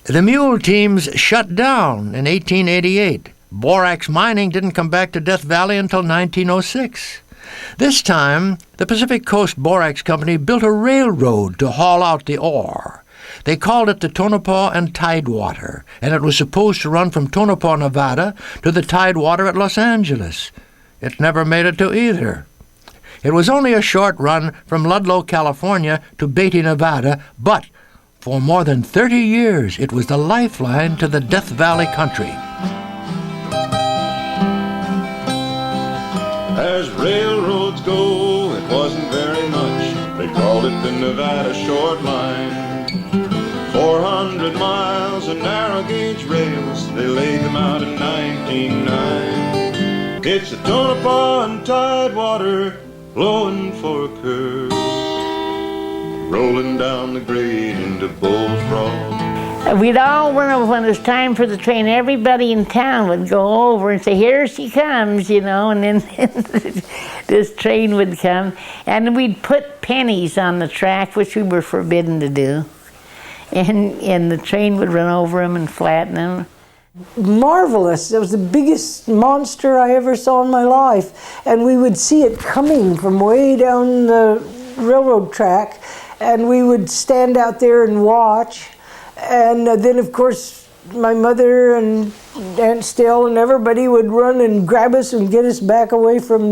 The mule teams shut down in 1888. Borax mining didn't come back to Death Valley until 1906. This time, the Pacific Coast Borax Company built a railroad to haul out the ore. They called it the Tonopah and Tidewater, and it was supposed to run from Tonopah, Nevada, to the Tidewater at Los Angeles. It never made it to either. It was only a short run from Ludlow, California, to Beatty, Nevada, but for more than 30 years it was the lifeline to the Death Valley country. As railroads go, it wasn't very much. They called it the Nevada Short Line. 400 miles of narrow gauge rails, they laid them out in 1909. It's the Tonopah and Tidewater flowing for a curve, rolling down the grade into Bullfrog. We'd all run when it was time for the train. Everybody in town would go over and say, "Here she comes," you know, and then this train would come. And we'd put pennies on the track, which we were forbidden to do. And the train would run over them and flatten them. Marvelous. It was the biggest monster I ever saw in my life. And we would see it coming from way down the railroad track. And we would stand out there and watch. And then, of course, my mother and Aunt Still and everybody would run and grab us and get us back away from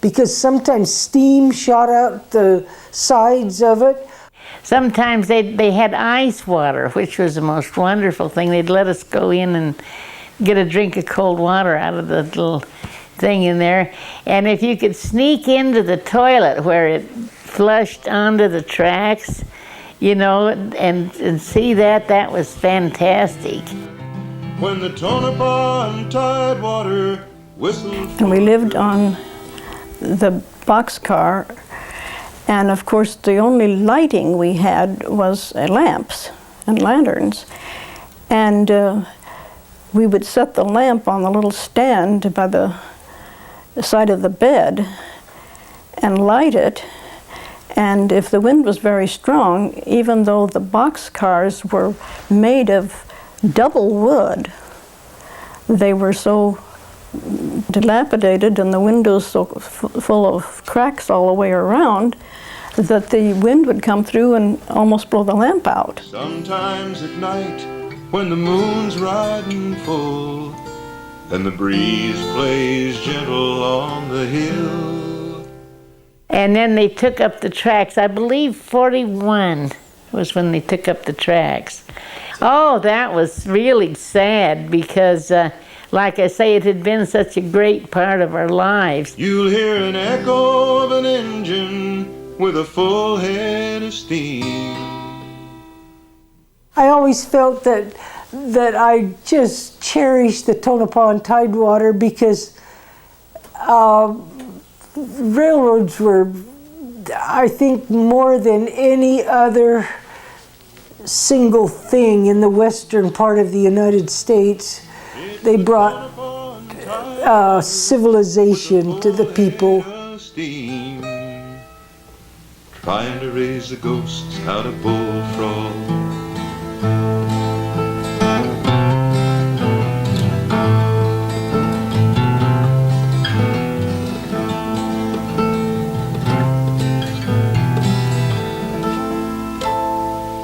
because sometimes steam shot out the sides of it. Sometimes they had ice water, which was the most wonderful thing. They'd let us go in and get a drink of cold water out of the little thing in there. And if you could sneak into the toilet where it flushed onto the tracks, you know, and see that was fantastic. When the Tonopah and Tidewater whistled. And we lived on the boxcar, and of course the only lighting we had was lamps and lanterns. And we would set the lamp on the little stand by the side of the bed and light it. And if the wind was very strong, even though the boxcars were made of double wood, they were so dilapidated and the windows so full of cracks all the way around that the wind would come through and almost blow the lamp out. Sometimes at night when the moon's riding full and the breeze plays gentle on the hill. And then they took up the tracks. I believe 41 was when they took up the tracks. Oh, that was really sad because, like I say, it had been such a great part of our lives. You'll hear an echo of an engine with a full head of steam. I always felt that I just cherished the Tonopah and Tidewater because railroads were, I think, more than any other single thing in the western part of the United States. They brought civilization to the people. Trying to raise the ghosts out of Bullfrog.